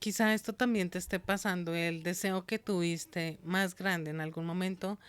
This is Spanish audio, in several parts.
quizá esto también te esté pasando, el deseo que tuviste más grande en algún momento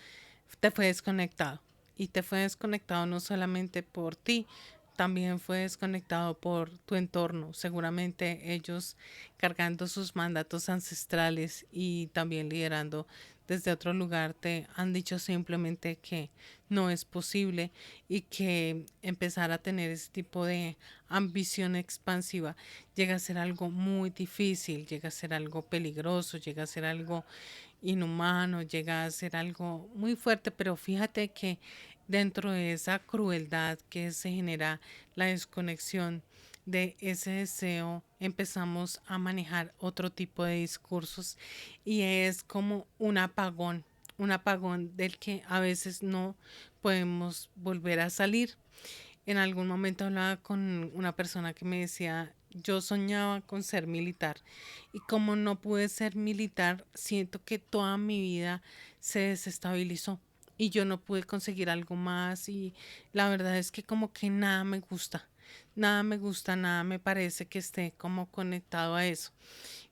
te fue desconectado. Y te fue desconectado no solamente por ti, también fue desconectado por tu entorno. Seguramente ellos cargando sus mandatos ancestrales y también liderando desde otro lugar te han dicho simplemente que no es posible y que empezar a tener ese tipo de ambición expansiva llega a ser algo muy difícil, llega a ser algo peligroso, llega a ser algo inhumano, llega a ser algo muy fuerte, pero fíjate que dentro de esa crueldad que se genera la desconexión de ese deseo, empezamos a manejar otro tipo de discursos y es como un apagón del que a veces no podemos volver a salir. En algún momento hablaba con una persona que me decía, yo soñaba con ser militar y como no pude ser militar, siento que toda mi vida se desestabilizó y yo no pude conseguir algo más y la verdad es que como que nada me gusta, nada me gusta, nada me parece que esté como conectado a eso.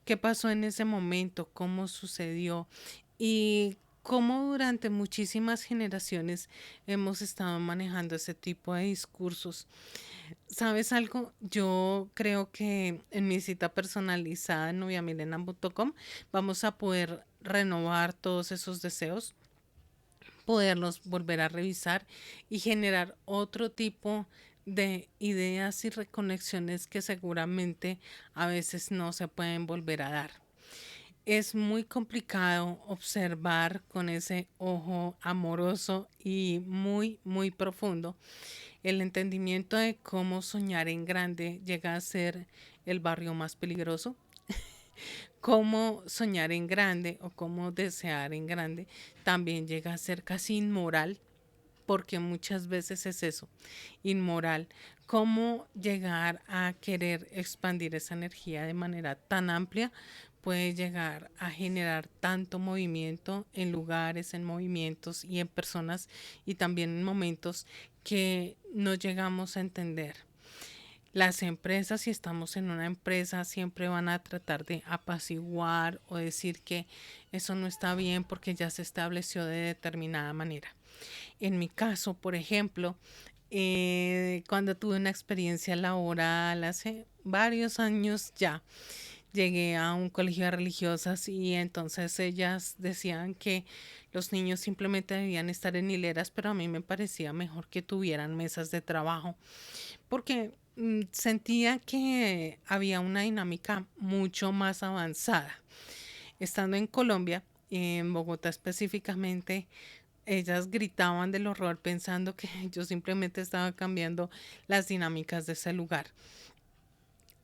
¿Qué pasó en ese momento? ¿Cómo sucedió? Y cómo durante muchísimas generaciones hemos estado manejando ese tipo de discursos. ¿Sabes algo? Yo creo que en mi cita personalizada en noviamilena.com vamos a poder renovar todos esos deseos, poderlos volver a revisar y generar otro tipo de ideas y reconexiones que seguramente a veces no se pueden volver a dar. Es muy complicado observar con ese ojo amoroso y muy, muy profundo el entendimiento de cómo soñar en grande llega a ser el barrio más peligroso, cómo soñar en grande o cómo desear en grande también llega a ser casi inmoral, porque muchas veces es eso, inmoral. Cómo llegar a querer expandir esa energía de manera tan amplia puede llegar a generar tanto movimiento en lugares, en movimientos y en personas y también en momentos que no llegamos a entender. Las empresas, si estamos en una empresa, siempre van a tratar de apaciguar o decir que eso no está bien porque ya se estableció de determinada manera. En mi caso, por ejemplo, cuando tuve una experiencia laboral hace varios años ya, llegué a un colegio de religiosas y entonces ellas decían que los niños simplemente debían estar en hileras, pero a mí me parecía mejor que tuvieran mesas de trabajo porque sentía que había una dinámica mucho más avanzada. Estando en Colombia, en Bogotá específicamente, ellas gritaban del horror pensando que yo simplemente estaba cambiando las dinámicas de ese lugar.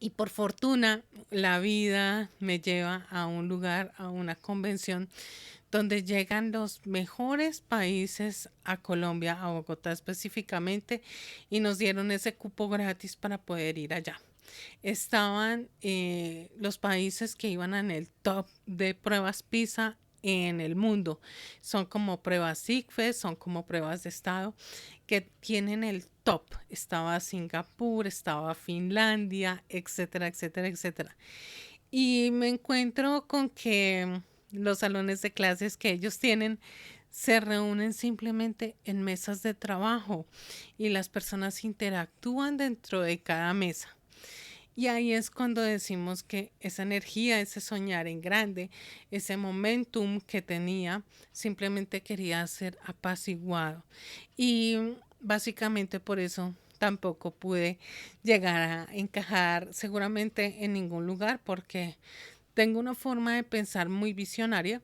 Y por fortuna, la vida me lleva a un lugar, a una convención donde llegan los mejores países a Colombia, a Bogotá específicamente, y nos dieron ese cupo gratis para poder ir allá. Estaban los países que iban en el top de pruebas PISA en el mundo. Son como pruebas ICFES, son como pruebas de estado que tienen el top. Estaba Singapur, estaba Finlandia, etcétera, etcétera, etcétera. Y me encuentro con que los salones de clases que ellos tienen se reúnen simplemente en mesas de trabajo y las personas interactúan dentro de cada mesa. Y ahí es cuando decimos que esa energía, ese soñar en grande, ese momentum que tenía, simplemente quería ser apaciguado. Y básicamente por eso tampoco pude llegar a encajar seguramente en ningún lugar porque tengo una forma de pensar muy visionaria,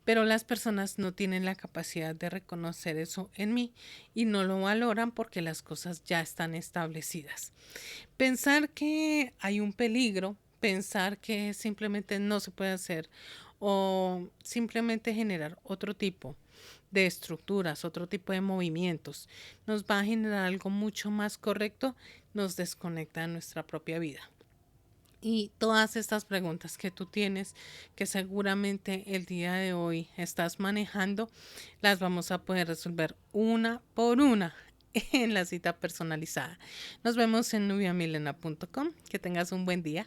pero las personas no tienen la capacidad de reconocer eso en mí y no lo valoran porque las cosas ya están establecidas. Pensar que hay un peligro, pensar que simplemente no se puede hacer o simplemente generar otro tipo de estructuras, otro tipo de movimientos, nos va a generar algo mucho más correcto, nos desconecta de nuestra propia vida. Y todas estas preguntas que tú tienes, que seguramente el día de hoy estás manejando, las vamos a poder resolver una por una en la cita personalizada. Nos vemos en nubiamilena.com. Que tengas un buen día.